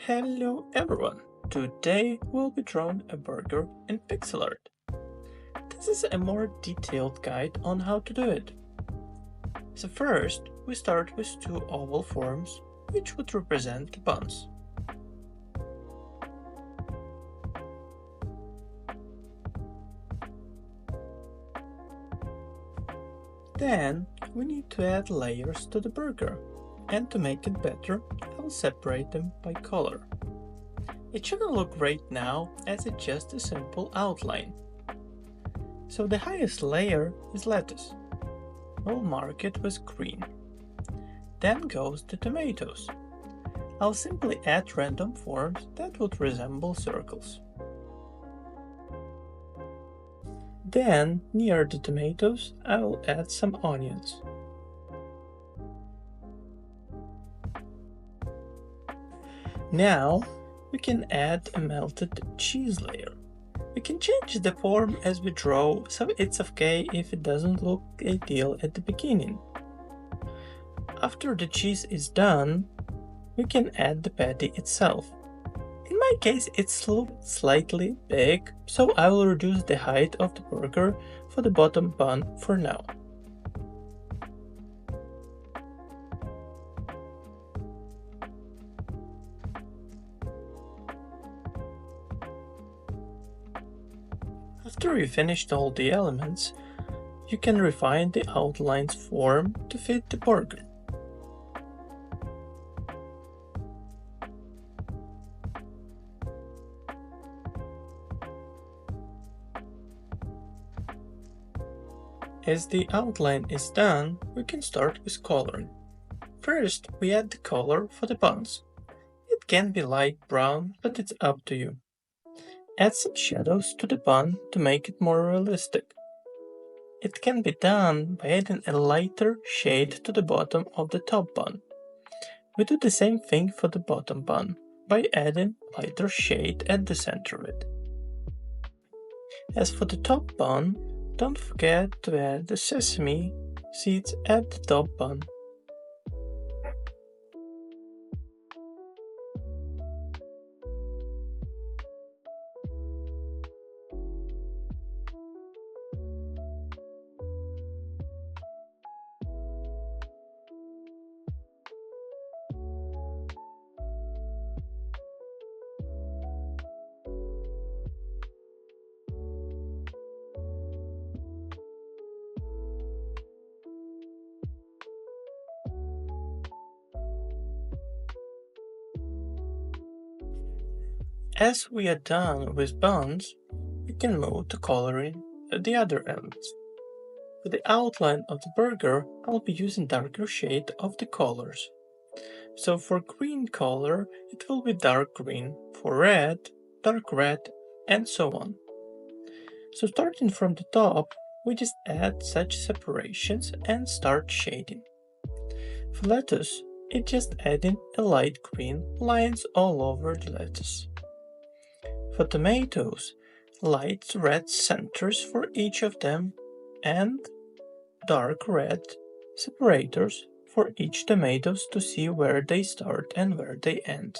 Hello everyone! Today we'll be drawing a burger in pixel art. This is a more detailed guide on how to do it. So first, we start with two oval forms, which would represent the buns. Then, we need to add layers to the burger, and to make it better, I'll separate them by color. It shouldn't look great now, as it's just a simple outline. So the highest layer is lettuce. We'll mark it with green. Then goes the tomatoes. I'll simply add random forms that would resemble circles. Then, near the tomatoes, I will add some onions. Now, we can add a melted cheese layer. We can change the form as we draw, so it's okay if it doesn't look ideal at the beginning. After the cheese is done, we can add the patty itself. In my case, it's slightly big, so I will reduce the height of the burger for the bottom bun for now. After you finished all the elements, you can refine the outline's form to fit the burger. As the outline is done, we can start with coloring. First, we add the color for the buns. It can be light brown, but it's up to you. Add some shadows to the bun to make it more realistic. It can be done by adding a lighter shade to the bottom of the top bun. We do the same thing for the bottom bun, by adding lighter shade at the center of it. As for the top bun, don't forget to add the sesame seeds at the top bun. As we are done with buns, we can move to coloring the other elements. For the outline of the burger, I'll be using darker shade of the colors. So for green color, it will be dark green, for red, dark red, and so on. So starting from the top, we just add such separations and start shading. For lettuce, it's just adding a light green lines all over the lettuce. For tomatoes, light red centers for each of them and dark red separators for each tomatoes to see where they start and where they end.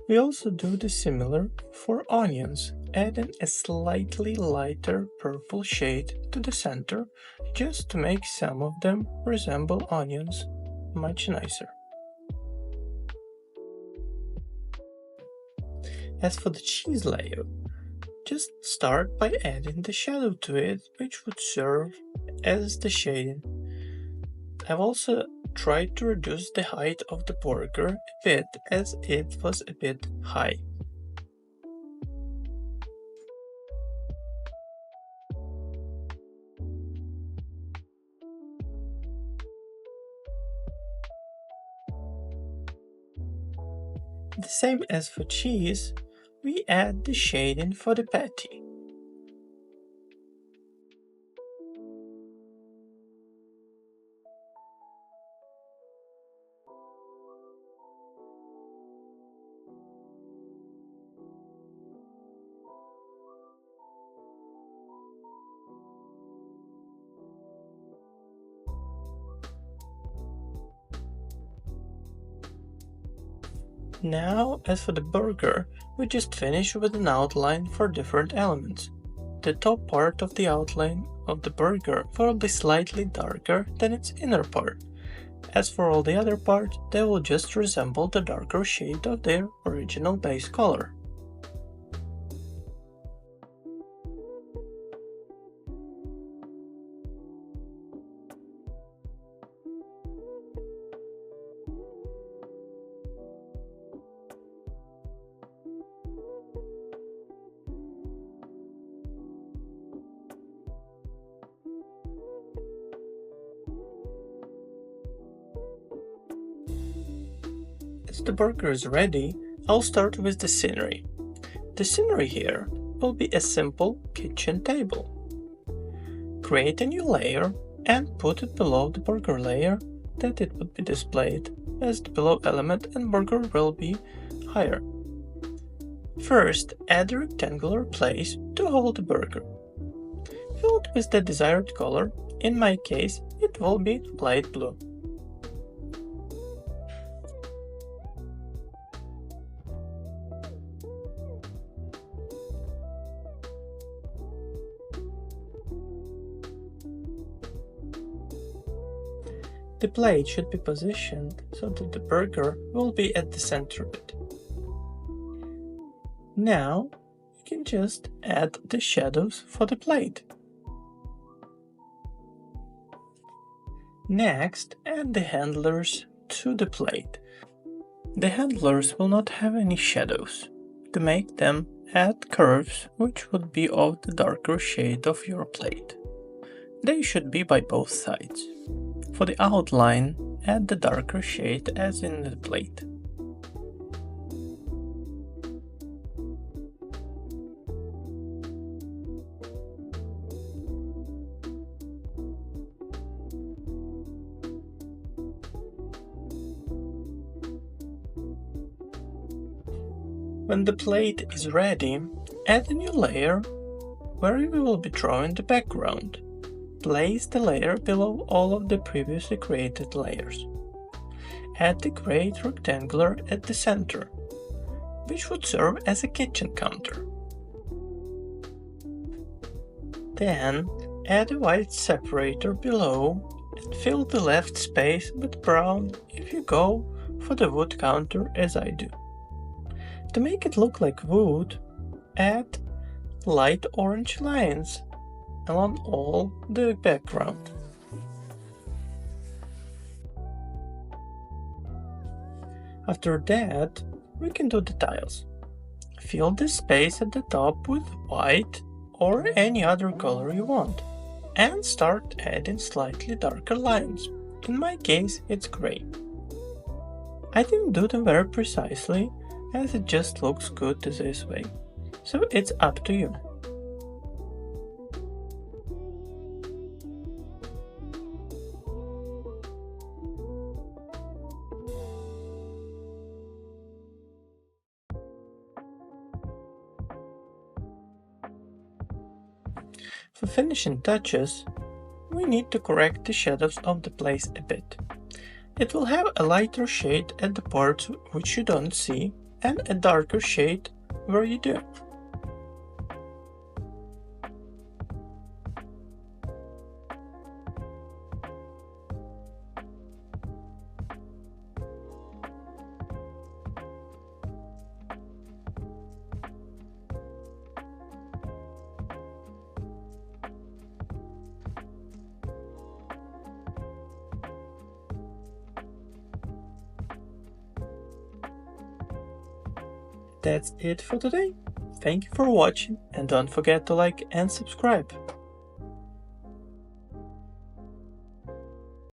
We also do the similar for onions, adding a slightly lighter purple shade to the center just to make some of them resemble onions much nicer. As for the cheese layer, just start by adding the shadow to it, which would serve as the shading. I've also tried to reduce the height of the burger a bit as it was a bit high. The same as for cheese, we add the shading for the patty. Now, as for the burger, we just finished with an outline for different elements. The top part of the outline of the burger will be slightly darker than its inner part. As for all the other parts, they will just resemble the darker shade of their original base color. As the burger is ready, I'll start with the scenery. The scenery here will be a simple kitchen table. Create a new layer and put it below the burger layer that it would be displayed, as the below element and burger will be higher. First, add a rectangular place to hold the burger. Fill it with the desired color. In my case, it will be light blue. The plate should be positioned so that the burger will be at the center of it. Now, you can just add the shadows for the plate. Next, add the handlers to the plate. The handlers will not have any shadows. To make them, add curves which would be of the darker shade of your plate. They should be by both sides. For the outline, add the darker shade as in the plate. When the plate is ready, add a new layer where you will be drawing the background. Place the layer below all of the previously created layers. Add the gray rectangular at the center, which would serve as a kitchen counter. Then, add a white separator below and fill the left space with brown if you go for the wood counter as I do. To make it look like wood, add light orange lines along all the background. After that, we can do the tiles. Fill the space at the top with white or any other color you want, and start adding slightly darker lines. In my case, it's gray. I didn't do them very precisely, as it just looks good this way, so it's up to you. For finishing touches, we need to correct the shadows of the place a bit. It will have a lighter shade at the parts which you don't see and a darker shade where you do. That's it for today. Thank you for watching and don't forget to like and subscribe.